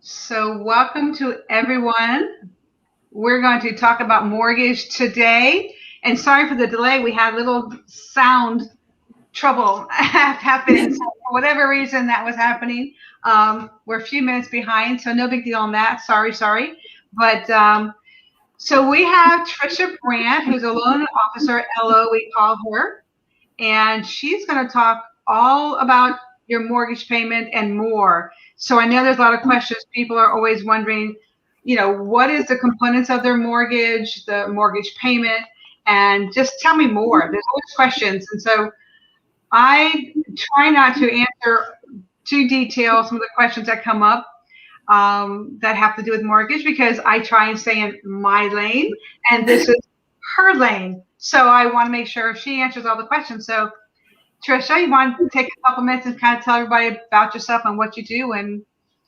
So, welcome to everyone. We're going to talk about mortgage today. And sorry for the delay. We had a little sound trouble happening. So for whatever reason that was happening, we're a few minutes behind. So, no big deal on that. Sorry. But so we have Trisha Brant, who's a loan officer, LO, we call her. And she's going to talk all about your mortgage payment and more. So I know there's a lot of questions. People are always wondering, what is the components of their mortgage, the mortgage payment, and just tell me more. There's always questions. And so I try not to answer too detailed some of the questions that come up that have to do with mortgage because I try and stay in my lane, and this is her lane. So I want to make sure she answers all the questions. So Trisha, you want to take a couple minutes and kind of tell everybody about yourself and what you do and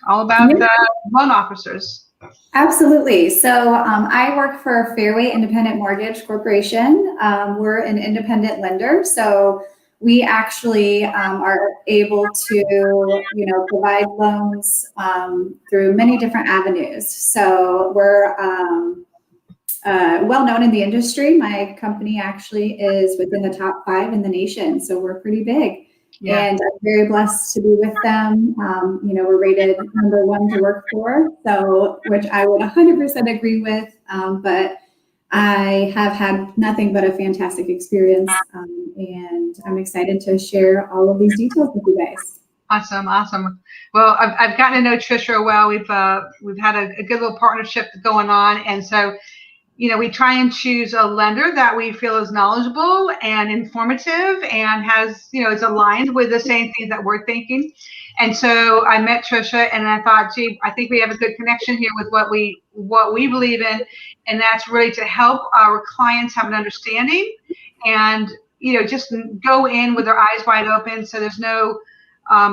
all about the loan officers? Absolutely. So I work for Fairway Independent Mortgage Corporation. We're an independent lender. So we actually are able to, provide loans through many different avenues. So we're well known in the industry. My company actually is within the top 5 in the nation. So we're pretty big. Yeah. And I'm very blessed to be with them. We're rated number 1 to work for, so which I would 100% agree with. But I have had nothing but a fantastic experience, and I'm excited to share all of these details with you guys. Awesome. Well, I've gotten to know Trisha well. We've had a good little partnership going on, and so we try and choose a lender that we feel is knowledgeable and informative and has, is aligned with the same things that we're thinking. And so I met Trisha and I thought, gee, I think we have a good connection here with what we believe in. And that's really to help our clients have an understanding and, just go in with their eyes wide open. So there's no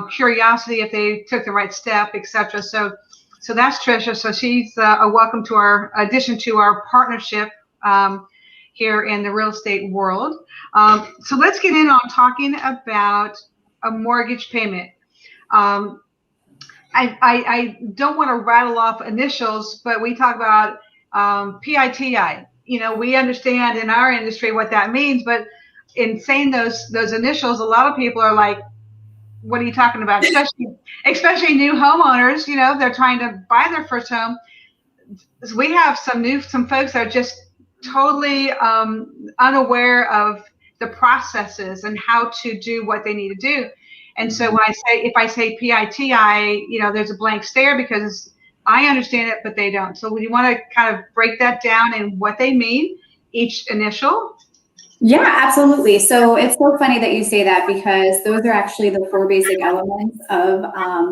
curiosity if they took the right step, etc. So that's Trisha. So she's a welcome to our addition to our partnership here in the real estate world. So let's get in on talking about a mortgage payment. I don't want to rattle off initials, but we talk about PITI. We understand in our industry what that means, but in saying those initials, a lot of people are like, what are you talking about? Especially new homeowners, they're trying to buy their first home. We have some folks that are just totally unaware of the processes and how to do what they need to do. And so if I say PITI, there's a blank stare because I understand it, but they don't. So you want to kind of break that down and what they mean, each initial? Yeah, absolutely. So it's so funny that you say that because those are actually the 4 basic elements of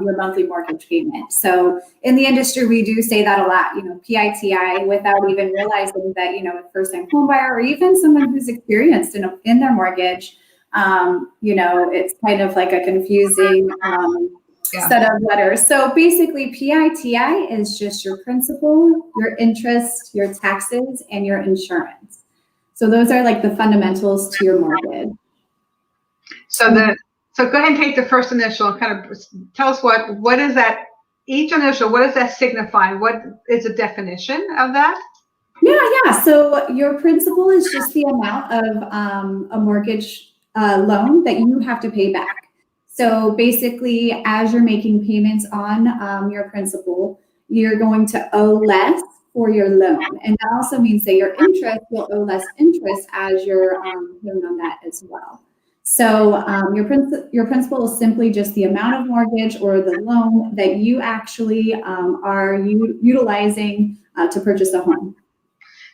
your monthly mortgage payment. So in the industry, we do say that a lot, PITI, without even realizing that, a first-time home buyer or even someone who's experienced in their mortgage, it's kind of like a confusing set of letters. So basically, PITI is just your principal, your interest, your taxes, and your insurance. So those are like the fundamentals to your mortgage. So go ahead and take the first initial and kind of tell us what is that, each initial, what does that signify? What is the definition of that? Yeah. So your principal is just the amount of a mortgage loan that you have to pay back. So basically, as you're making payments on your principal, you're going to owe less for your loan, and that also means that your interest will owe less interest as you're loan on that as well. So your principal is simply just the amount of mortgage or the loan that you actually are utilizing to purchase a home.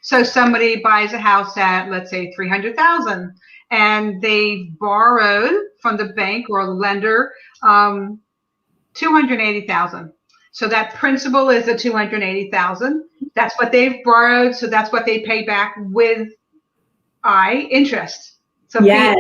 So somebody buys a house at, let's say, $300,000, and they borrowed from the bank or lender $280,000. So that principal is the $280,000. That's what they've borrowed. So that's what they pay back with interest. So yes.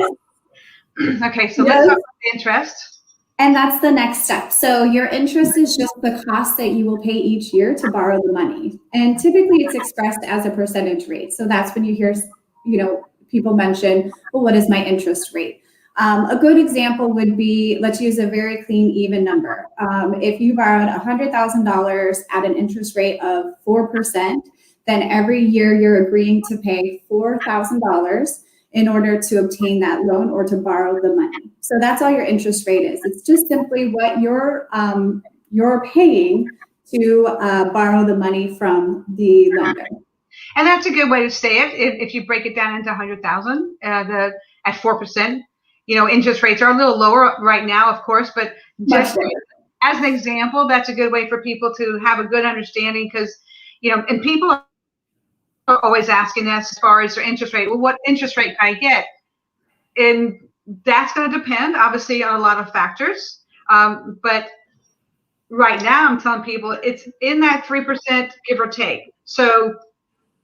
Okay. So let's talk about the interest. And that's the next step. So your interest is just the cost that you will pay each year to borrow the money. And typically it's expressed as a percentage rate. So that's when you hear, people mention, well, what is my interest rate? A good example would be, let's use a very clean, even number. If you borrowed $100,000 at an interest rate of 4%, then every year you're agreeing to pay $4,000 in order to obtain that loan or to borrow the money. So that's all your interest rate is. It's just simply what you're paying to borrow the money from the lender. And that's a good way to say it. If you break it down into 100,000, at 4%, interest rates are a little lower right now, of course, but just as an example, that's a good way for people to have a good understanding because, and people are always asking us as far as their interest rate. Well, what interest rate can I get? And that's going to depend, obviously, on a lot of factors. But right now, I'm telling people it's in that 3%, give or take. So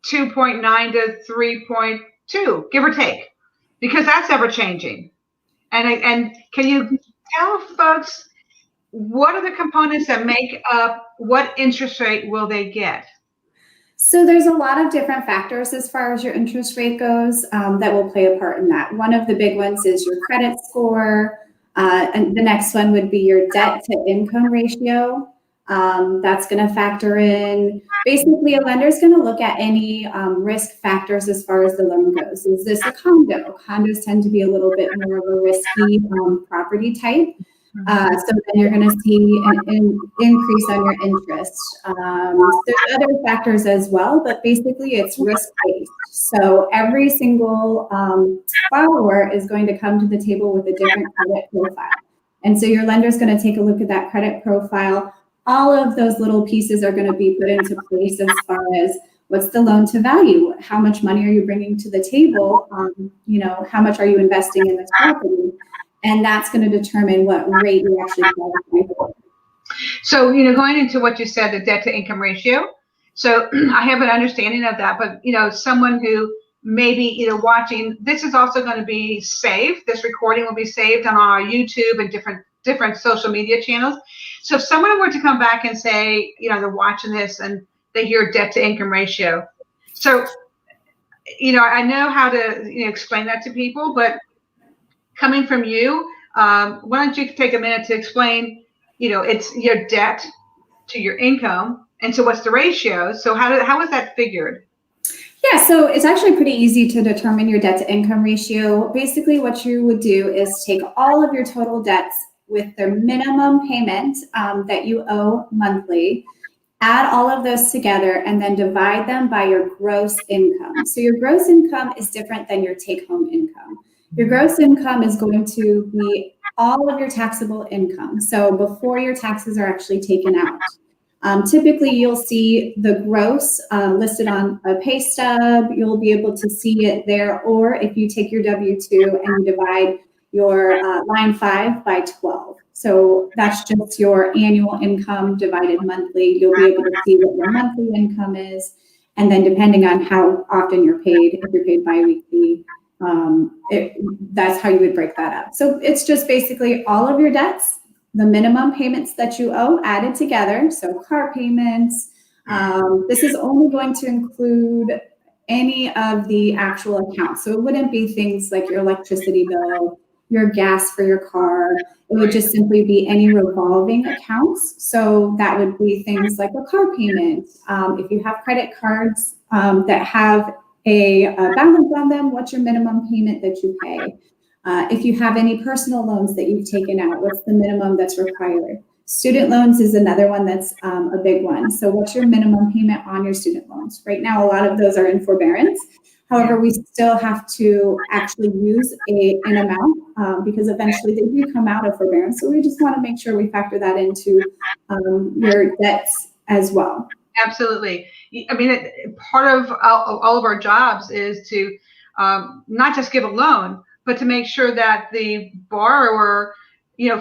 2.9 to 3.2, give or take, because that's ever changing. And can you tell folks what are the components that make up what interest rate will they get? So there's a lot of different factors as far as your interest rate goes that will play a part in that. One of the big ones is your credit score. And the next one would be your debt to income ratio. That's going to factor in. Basically, a lender is going to look at any risk factors as far as the loan goes. Is this a condo? Condos tend to be a little bit more of a risky property type. So then you're going to see an increase on your interest. There's other factors as well, but basically it's risk-based. So every single borrower is going to come to the table with a different credit profile. And so your lender is going to take a look at that credit profile. All of those little pieces are going to be put into place as far as what's the loan to value? How much money are you bringing to the table? How much are you investing in this property? And that's going to determine what rate you actually qualify for. So, going into what you said, the debt to income ratio. So I have an understanding of that, but, someone who may be watching, this is also going to be saved. This recording will be saved on our YouTube and different social media channels. So if someone were to come back and say, they're watching this and they hear debt to income ratio. So, I know how to explain that to people, but coming from you, why don't you take a minute to explain, it's your debt to your income. And so what's the ratio? So how is that figured? Yeah, so it's actually pretty easy to determine your debt to income ratio. Basically, what you would do is take all of your total debts with their minimum payment that you owe monthly, add all of those together, and then divide them by your gross income. So your gross income is different than your take-home income. Your gross income is going to be all of your taxable income. So before your taxes are actually taken out. Typically, you'll see the gross listed on a pay stub. You'll be able to see it there. Or if you take your W-2 and you divide your line 5 by 12. So that's just your annual income divided monthly. You'll be able to see what your monthly income is. And then depending on how often you're paid, if you're paid biweekly, that's how you would break that up. So it's just basically all of your debts, the minimum payments that you owe added together. So car payments, this is only going to include any of the actual accounts. So it wouldn't be things like your electricity bill, your gas for your car. It would just simply be any revolving accounts. So that would be things like a car payment. If you have credit cards that have a balance on them, what's your minimum payment that you pay? If you have any personal loans that you've taken out, what's the minimum that's required? Student loans is another one that's a big one. So what's your minimum payment on your student loans? Right now, a lot of those are in forbearance. However, we still have to actually use an amount because eventually they do come out of forbearance. So we just want to make sure we factor that into your debts as well. Absolutely. I mean, part of all of our jobs is to not just give a loan, but to make sure that the borrower,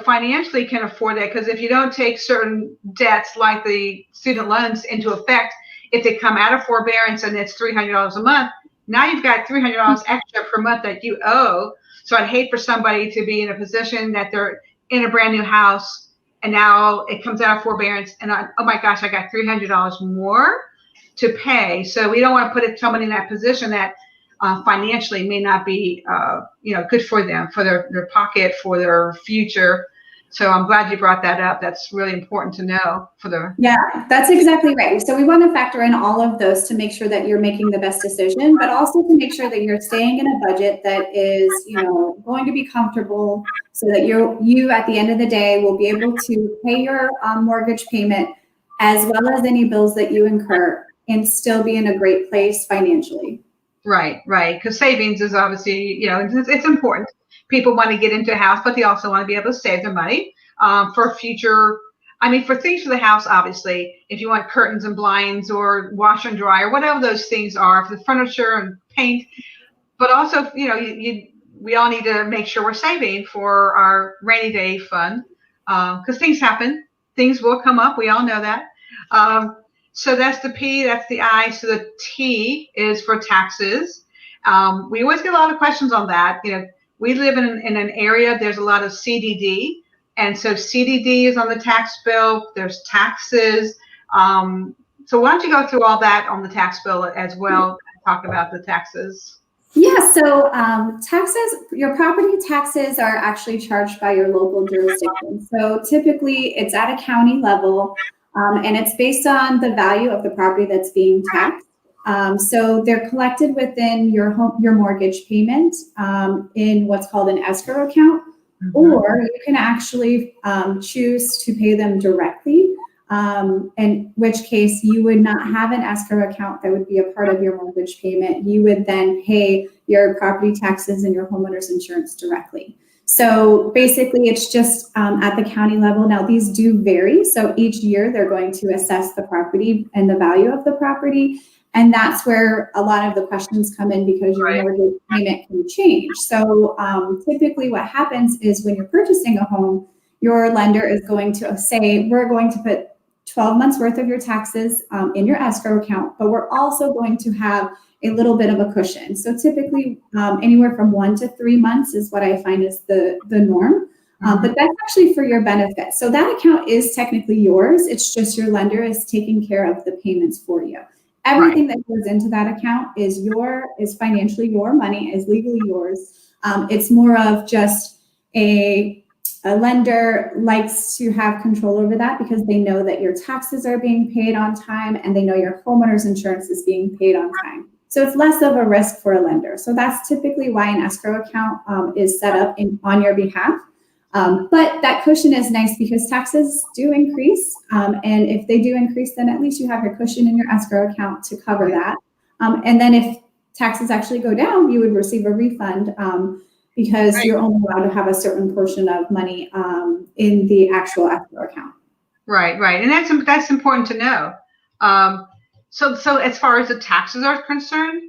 financially can afford that. Because if you don't take certain debts like the student loans into effect, if they come out of forbearance and it's $300 a month, now you've got $300 extra per month that you owe. So I'd hate for somebody to be in a position that they're in a brand new house and now it comes out of forbearance and oh my gosh, I got $300 more to pay. So we don't want to put someone in that position that financially may not be, good for them, for their pocket, for their future. So I'm glad you brought that up. That's really important to know for the. Yeah, that's exactly right. So we want to factor in all of those to make sure that you're making the best decision, but also to make sure that you're staying in a budget that is, going to be comfortable, so that you at the end of the day will be able to pay your mortgage payment as well as any bills that you incur and still be in a great place financially. Right. Because savings is obviously, it's important. People want to get into a house, but they also want to be able to save their money for future. I mean, for things for the house, obviously, if you want curtains and blinds or washer and dryer, whatever those things are, for the furniture and paint. But also, we all need to make sure we're saving for our rainy day fund, because things happen. Things will come up. We all know that. So that's the P, that's the I. So the T is for taxes. We always get a lot of questions on that. We live in an area, there's a lot of CDD. And so CDD is on the tax bill. There's taxes. So why don't you go through all that on the tax bill as well, and talk about the taxes. Yeah, so taxes, your property taxes are actually charged by your local jurisdiction. So typically it's at a county level, and it's based on the value of the property that's being taxed. So they're collected within your mortgage payment in what's called an escrow account, or you can actually choose to pay them directly. In which case you would not have an escrow account that would be a part of your mortgage payment. You would then pay your property taxes and your homeowner's insurance directly. So basically it's just at the county level. Now these do vary. So each year they're going to assess the property and the value of the property. And that's where a lot of the questions come in, because your mortgage payment can change. So typically what happens is when you're purchasing a home, your lender is going to say, we're going to put 12 months worth of your taxes in your escrow account, but we're also going to have a little bit of a cushion. So typically anywhere from 1 to 3 months is what I find is the norm, but that's actually for your benefit. So that account is technically yours. It's just your lender is taking care of the payments for you. Everything that goes into that account is financially your money, is legally yours. It's more of just a lender likes to have control over that, because they know that your taxes are being paid on time and they know your homeowner's insurance is being paid on time. So it's less of a risk for a lender. So that's typically why an escrow account is set up on your behalf. But that cushion is nice because taxes do increase. And if they do increase, then at least you have your cushion in your escrow account to cover that. And then if taxes actually go down, you would receive a refund, because you're only allowed to have a certain portion of money in the actual escrow account. Right. And that's important to know. So as far as the taxes are concerned,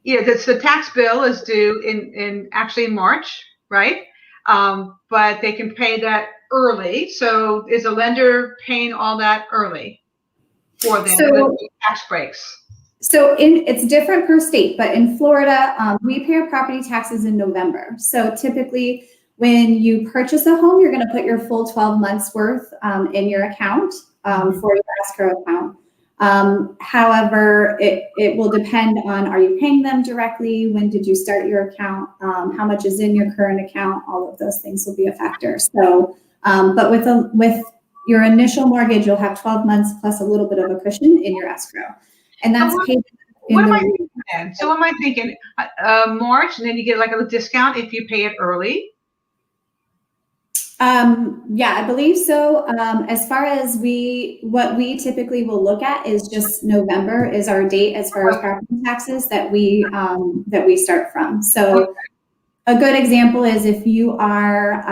the tax bill is due in March, right? But they can pay that early. So is a lender paying all that early for them? So tax breaks. So it's different per state, but in Florida, we pay our property taxes in November. So typically when you purchase a home, you're going to put your full 12 months worth in your account for your escrow account. However, it will depend on, are you paying them directly? When did you start your account? How much is in your current account? All of those things will be a factor. So, but with your initial mortgage, you'll have 12 months plus a little bit of a cushion in your escrow. And that's paid. What am I thinking then? So am I thinking March, and then you get like a discount if you pay it early? Yeah, I believe so. As far as what we typically will look at is just November is our date as far as property taxes that we start from. So a good example is if you are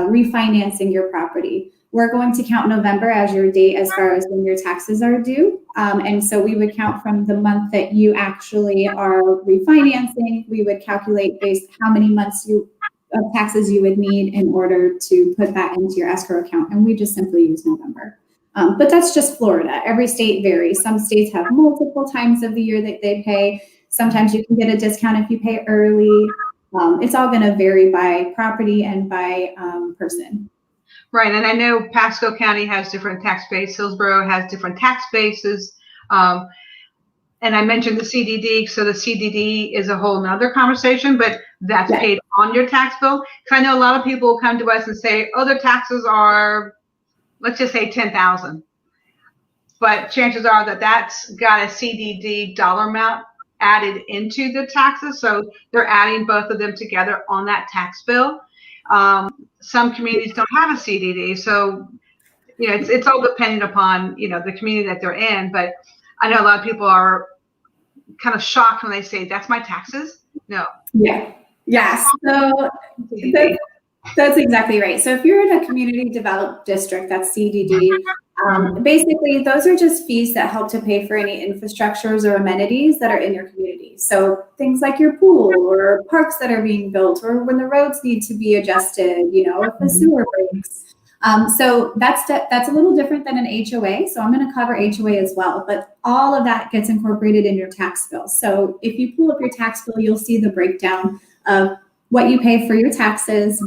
refinancing your property, we're going to count November as your date as far as when your taxes are due. And so we would count from the month that you actually are refinancing. We would calculate based how many months of taxes you would need in order to put that into your escrow account. And we just simply use November. But that's just Florida. Every state varies. Some states have multiple times of the year that they pay. Sometimes you can get a discount if you pay early. It's all going to vary by property and by person. Right. And I know Pasco County has different tax base. Hillsborough has different tax bases. And I mentioned the CDD, so the CDD is a whole nother conversation, but that's paid on your tax bill. Because I know a lot of people come to us and say, oh, their taxes are, let's just say 10,000. But chances are that that's got a CDD dollar amount added into the taxes. So they're adding both of them together on that tax bill. Some communities don't have a CDD. So, it's all dependent upon, the community that they're in. But I know a lot of people are kind of shocked when they say, that's my taxes. No. Yeah. Yes. So that's exactly right. So if you're in a community developed district, that's CDD, basically those are just fees that help to pay for any infrastructures or amenities that are in your community. So things like your pool or parks that are being built, or when the roads need to be adjusted, if the sewer breaks. So that's a little different than an HOA. So I'm going to cover HOA as well, but all of that gets incorporated in your tax bill. So if you pull up your tax bill, you'll see the breakdown of what you pay for your taxes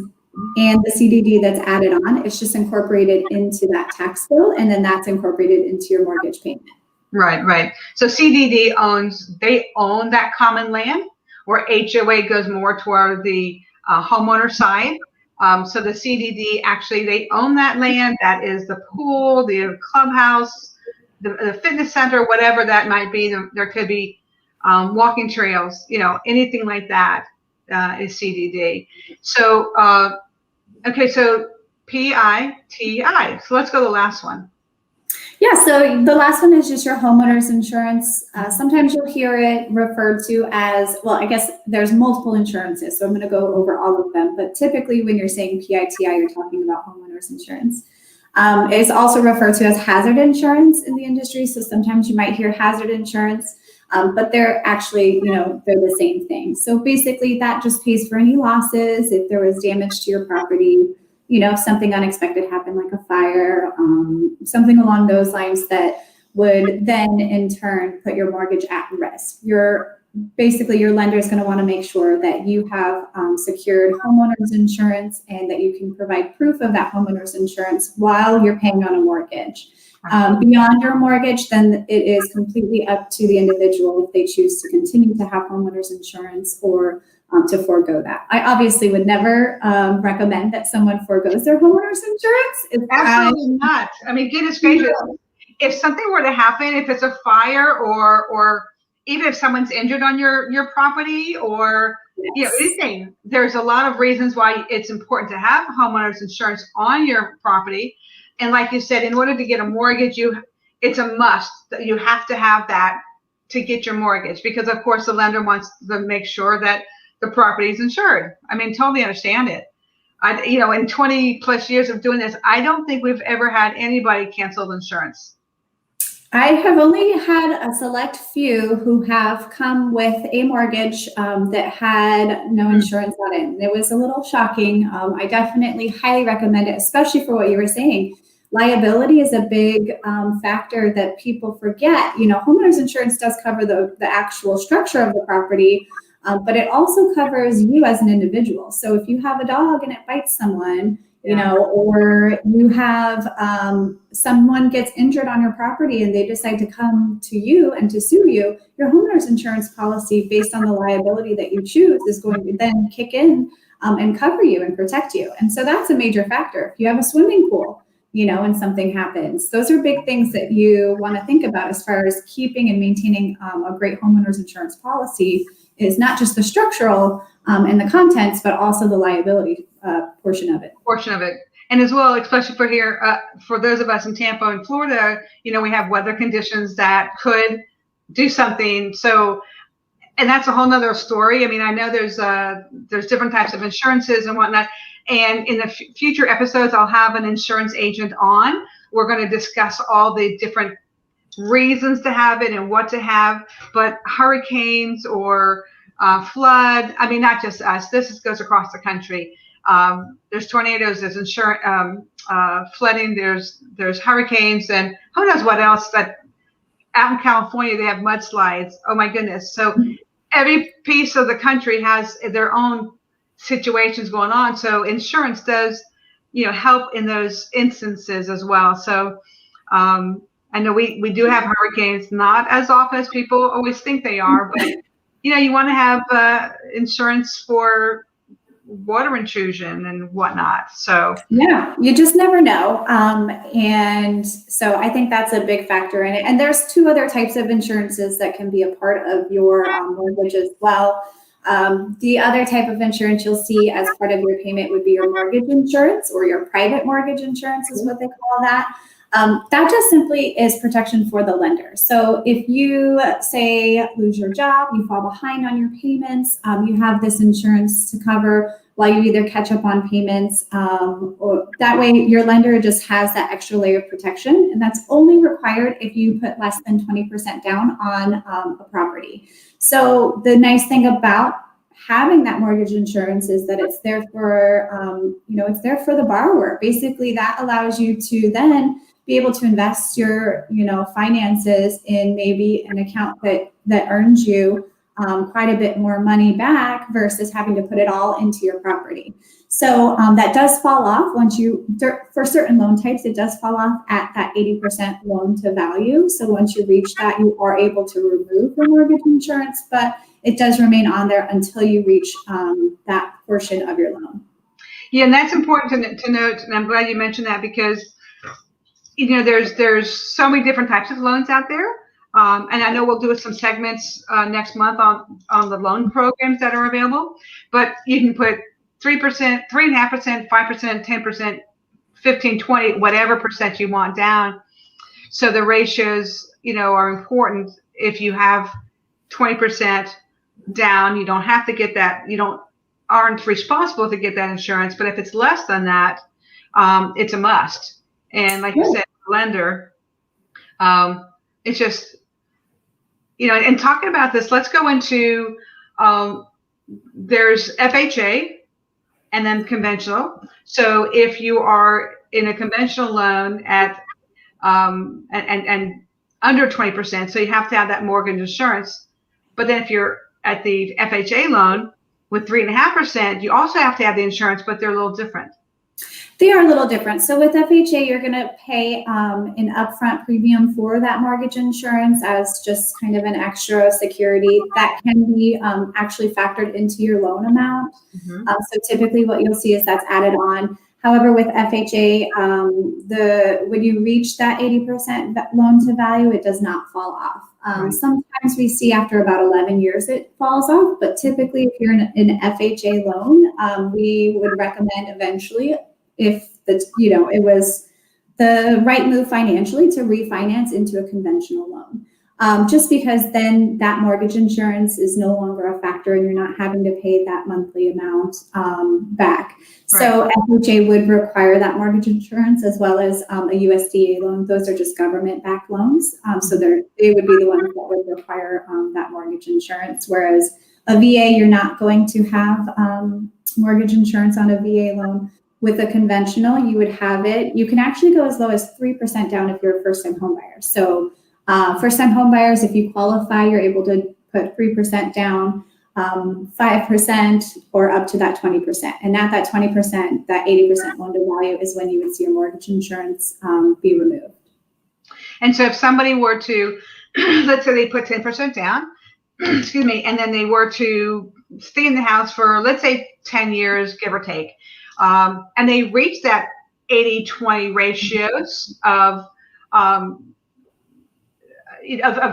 and the CDD that's added on. It's just incorporated into that tax bill, and then that's incorporated into your mortgage payment. Right. So CDD they own that common land, where HOA goes more toward the homeowner side. So the CDD, actually, they own that land. That is the pool, the clubhouse, the fitness center, whatever that might be. There could be walking trails, anything like that is CDD. So, okay, so PITI. So let's go to the last one. Yeah, so the last one is just your homeowner's insurance. Sometimes you'll hear it referred to as, well, I guess there's multiple insurances, so I'm going to go over all of them. But typically when you're saying PITI, you're talking about homeowner's insurance. It's also referred to as hazard insurance in the industry. So sometimes you might hear hazard insurance, but they're actually, they're the same thing. So basically that just pays for any losses if there was damage to your property. If something unexpected happened, like a fire, something along those lines that would then in turn put your mortgage at risk. Your lender is going to want to make sure that you have secured homeowner's insurance and that you can provide proof of that homeowner's insurance while you're paying on a mortgage. Beyond your mortgage, then it is completely up to the individual if they choose to continue to have homeowner's insurance or to forego that. I obviously would never recommend that someone forgoes their homeowner's insurance. Absolutely not. I mean, goodness gracious, if something were to happen, if it's a fire or even if someone's injured on your property or anything, there's a lot of reasons why it's important to have homeowner's insurance on your property. And like you said, in order to get a mortgage, it's a must that you have to have that to get your mortgage, because of course the lender wants to make sure that the property is insured. I mean, totally understand it. In 20 plus years of doing this, I don't think we've ever had anybody cancel insurance. I have only had a select few who have come with a mortgage that had no insurance on it. And it was a little shocking. I definitely highly recommend it, especially for what you were saying. Liability is a big factor that people forget. Homeowners insurance does cover the actual structure of the property, but it also covers you as an individual. So if you have a dog and it bites someone, or you have someone gets injured on your property and they decide to come to you and to sue you, your homeowner's insurance policy, based on the liability that you choose, is going to then kick in and cover you and protect you. And so that's a major factor. If you have a swimming pool, and something happens, those are big things that you want to think about as far as keeping and maintaining a great homeowner's insurance policy. Is not just the structural and the contents, but also the liability portion of it. And as well, especially for here, for those of us in Tampa and Florida, we have weather conditions that could do something. So, and that's a whole nother story. I mean, I know there's different types of insurances and whatnot. And in the future episodes, I'll have an insurance agent on. We're going to discuss all the different reasons to have it and what to have. But hurricanes or flood, I mean, not just us, this goes across the country. There's tornadoes, there's flooding, there's hurricanes, and who knows what else. That out in California, they have mudslides. Oh my goodness. So every piece of the country has their own situations going on. So insurance does, help in those instances as well. So I know we do have hurricanes, not as often as people always think they are, but you want to have insurance for water intrusion and whatnot. So yeah, you just never know. And so I think that's a big factor in it. And there's two other types of insurances that can be a part of your mortgage as well. The other type of insurance you'll see as part of your payment would be your mortgage insurance, or your private mortgage insurance is what they call that. That just simply is protection for the lender. So if you say lose your job, you fall behind on your payments, you have this insurance to cover while you either catch up on payments, or that way your lender just has that extra layer of protection. And that's only required if you put less than 20% down on a property. So the nice thing about having that mortgage insurance is that it's there for, it's there for the borrower. Basically, that allows you to then be able to invest your, finances in maybe an account that earns you quite a bit more money back versus having to put it all into your property. So that does fall off for certain loan types, it does fall off at that 80% loan to value. So once you reach that, you are able to remove the mortgage insurance, but it does remain on there until you reach that portion of your loan. Yeah, and that's important to note, and I'm glad you mentioned that because there's so many different types of loans out there. And I know we'll do some segments next month on the loan programs that are available, but you can put 3%, 3.5%, 5%, 10%, 15, 20, whatever percent you want down. So the ratios, are important. If you have 20% down, you don't have to get that. Aren't responsible to get that insurance, but if it's less than that, it's a must. And like you said, lender, it's just, and talking about this, let's go into, there's FHA and then conventional. So if you are in a conventional loan at, and under 20%, so you have to have that mortgage insurance. But then if you're at the FHA loan with 3.5%, you also have to have the insurance, but they're a little different. They are a little different. So with FHA, you're going to pay an upfront premium for that mortgage insurance as just kind of an extra security that can be actually factored into your loan amount. Mm-hmm. So typically what you'll see is that's added on. However, with FHA, when you reach that 80% loan to value, it does not fall off. Right. Sometimes we see after about 11 years it falls off, but typically if you're in an FHA loan, we would recommend eventually, if it was the right move financially, to refinance into a conventional loan. Just because then that mortgage insurance is no longer a factor and you're not having to pay that monthly amount back. Right. So FHA would require that mortgage insurance as well as a USDA loan. Those are just government-backed loans. So they would be the ones that would require that mortgage insurance. Whereas a VA, you're not going to have mortgage insurance on a VA loan. With a conventional, you would have it. You can actually go as low as 3% down if you're a first-time home buyer. So first-time home buyers, if you qualify, you're able to put 3% down, 5%, or up to that 20%. And at that 20%, that 80% loan to value is when you would see your mortgage insurance be removed. And so if somebody were to, let's say they put 10% down, excuse me, and then they were to stay in the house for, let's say, 10 years, give or take, and they reach that 80-20 ratios of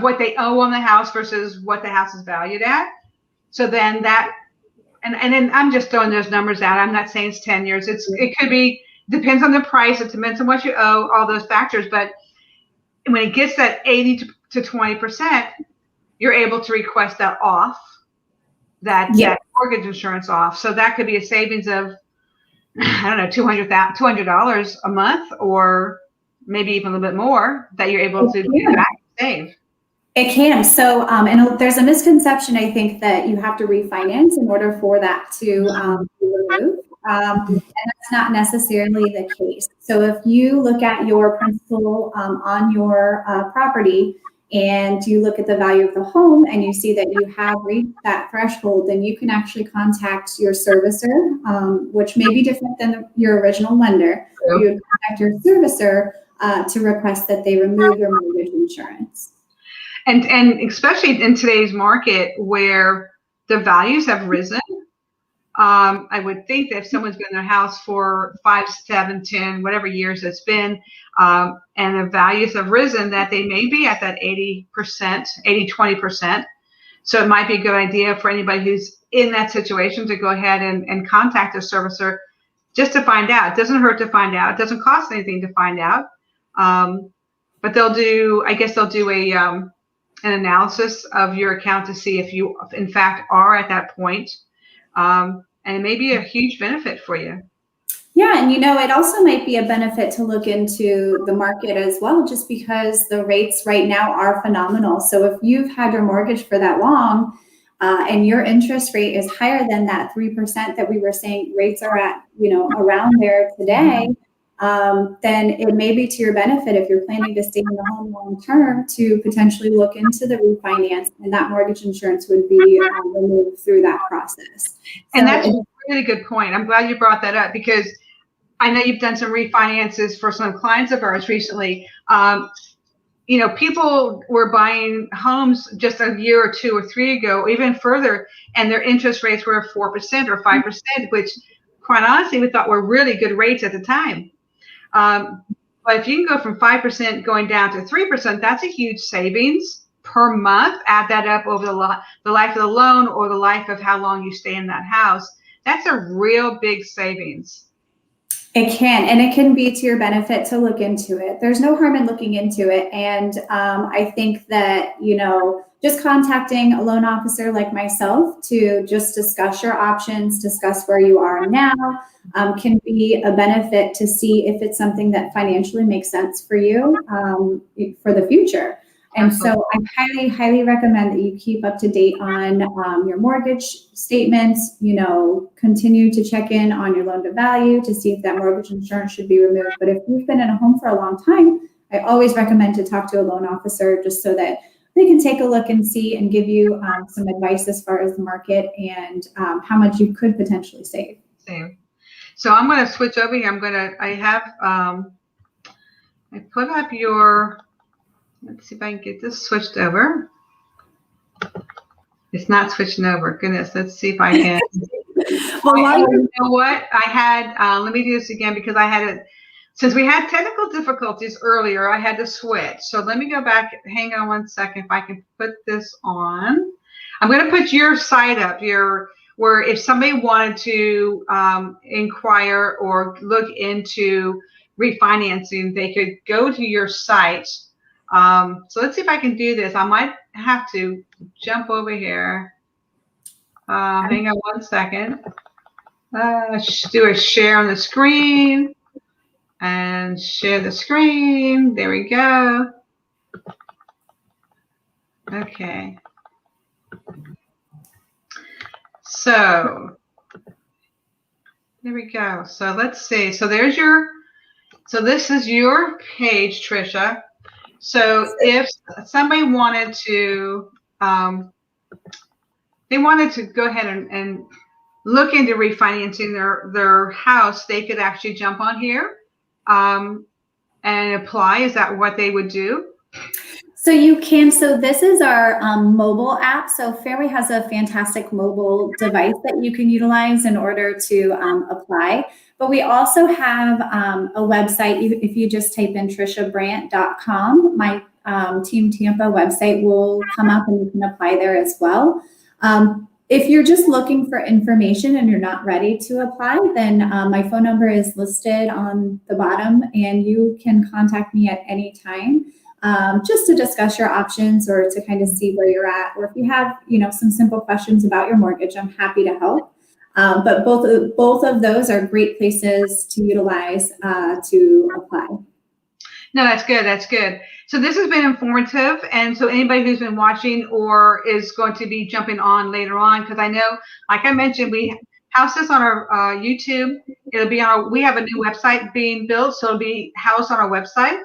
what they owe on the house versus what the house is valued at. So then that, and then I'm just throwing those numbers out. I'm not saying it's 10 years. It could be, depends on the price. It depends on what you owe, all those factors. But when it gets that 80 to 20%, you're able to request that off, that mortgage insurance off. So that could be a savings of, I don't know, $200 a month, or maybe even a little bit more that you're able to get back and save. It can. So, and there's a misconception, I think, that you have to refinance in order for that to be removed. And that's not necessarily the case. So if you look at your principal on your property, and you look at the value of the home and you see that you have reached that threshold, then you can actually contact your servicer, which may be different than your original lender. You would contact your servicer to request that they remove their mortgage insurance. And especially in today's market where the values have risen, I would think that if someone's been in their house for 5, 7, 10, whatever years it's been, and the values have risen, that they may be at that 80%, 20%. So it might be a good idea for anybody who's in that situation to go ahead and contact a servicer just to find out. It doesn't hurt to find out. It doesn't cost anything to find out. But they'll do an analysis of your account to see if you, in fact, are at that point. And it may be a huge benefit for you. Yeah, and it also might be a benefit to look into the market as well, just because the rates right now are phenomenal. So if you've had your mortgage for that long, and your interest rate is higher than that 3% that we were saying rates are at, around there today, then it may be to your benefit if you're planning to stay in the home long term to potentially look into the refinance, and that mortgage insurance would be removed through that process. And that's a really good point. I'm glad you brought that up, because I know you've done some refinances for some clients of ours recently. People were buying homes just a year or 2 or 3 ago, or even further, and their interest rates were 4% or 5%, which quite honestly we thought were really good rates at the time. But if you can go from 5% going down to 3%, that's a huge savings per month. Add that up over the life of the loan or the life of how long you stay in that house. That's a real big savings. It can, and it can be to your benefit to look into it. There's no harm in looking into it. And I think that, just contacting a loan officer like myself to just discuss your options, discuss where you are now, can be a benefit to see if it's something that financially makes sense for you for the future. And so I highly, highly recommend that you keep up to date on your mortgage statements, continue to check in on your loan to value to see if that mortgage insurance should be removed. But if you've been in a home for a long time, I always recommend to talk to a loan officer just so that they can take a look and see and give you some advice as far as the market and how much you could potentially save. So I'm going to switch over here. I put up your, let's see if I can get this switched over. It's not switching over. Goodness, let's see if I can. Well, you know what? Let me do this again because since we had technical difficulties earlier, I had to switch. So let me go back. Hang on one second if I can put this on. I'm going to put your site up here where if somebody wanted to inquire or look into refinancing, they could go to your site. So let's see if I can do this. I might have to jump over here. Hang on one second. Do a share on the screen and share the screen. There we go. Okay. So there we go. So let's see. So this is your page, Trisha. So if somebody wanted to, they wanted to go ahead and look into refinancing their house, they could actually jump on here and apply. Is that what they would do? So you can. So this is our mobile app. So Fairway has a fantastic mobile device that you can utilize in order to apply. But we also have a website. If you just type in trishabrant.com, my Team Tampa website will come up and you can apply there as well. If you're just looking for information and you're not ready to apply, then my phone number is listed on the bottom and you can contact me at any time just to discuss your options or to kind of see where you're at. Or if you have, some simple questions about your mortgage, I'm happy to help. But both of those are great places to utilize to apply. No, that's good. That's good. So this has been informative. And so anybody who's been watching or is going to be jumping on later on, because I know, like I mentioned, we house this on our YouTube. It'll be we have a new website being built. So it'll be housed on our website.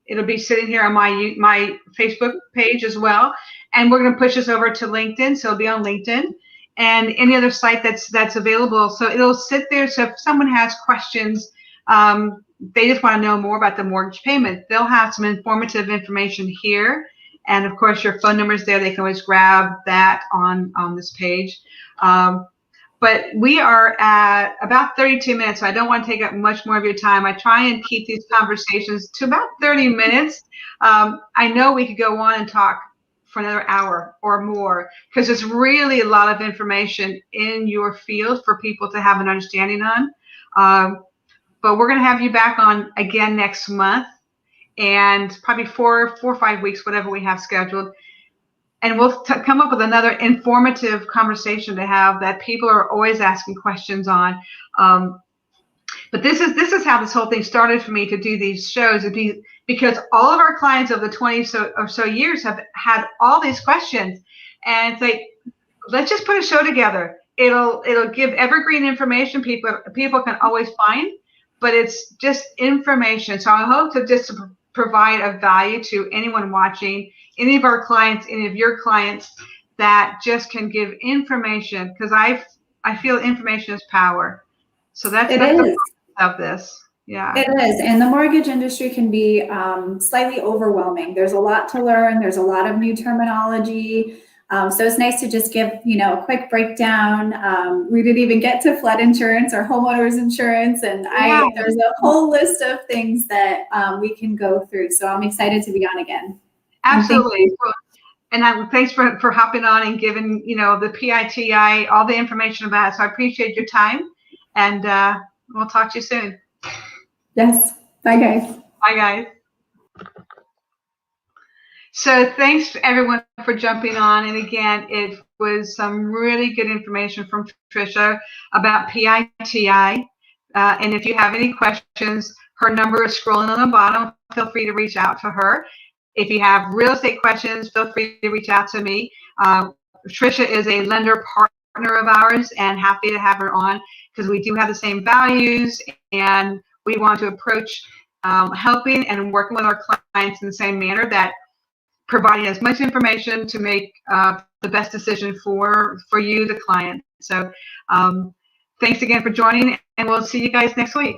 It'll be sitting here on my Facebook page as well. And we're going to push this over to LinkedIn. So it'll be on LinkedIn and any other site that's available. So it'll sit there. So if someone has questions, they just want to know more about the mortgage payment, they'll have some informative information here. And of course, your phone number is there. They can always grab that on this page. But we are at about 32 minutes, so I don't want to take up much more of your time. I try and keep these conversations to about 30 minutes. I know we could go on and talk for another hour or more, because there's really a lot of information in your field for people to have an understanding on. But we're going to have you back on again next month, and probably 4 or 5 weeks, whatever we have scheduled. And we'll come up with another informative conversation to have that people are always asking questions on. But this is how this whole thing started for me to do these shows, because all of our clients of the 20 or so years have had all these questions, and it's like, let's just put a show together. It'll give evergreen information people can always find, but it's just information. So I hope to just provide a value to anyone watching, any of our clients, any of your clients, that just can give information, because I feel information is power. So that's the purpose of this. Yeah, it is. And the mortgage industry can be slightly overwhelming. There's a lot to learn. There's a lot of new terminology. So it's nice to just give, a quick breakdown. We didn't even get to flood insurance or homeowners insurance. And there's a whole list of things that we can go through. So I'm excited to be on again. Absolutely. And thanks for hopping on and giving, the PITI all the information about it. So I appreciate your time, and we'll talk to you soon. Yes. Bye, guys. Bye, guys. So thanks everyone for jumping on. And again, it was some really good information from Trisha about PITI. And if you have any questions, her number is scrolling on the bottom. Feel free to reach out to her. If you have real estate questions, feel free to reach out to me. Trisha is a lender partner of ours, and happy to have her on, because we do have the same values, and we want to approach helping and working with our clients in the same manner, that providing as much information to make the best decision for you, the client. So thanks again for joining, and we'll see you guys next week.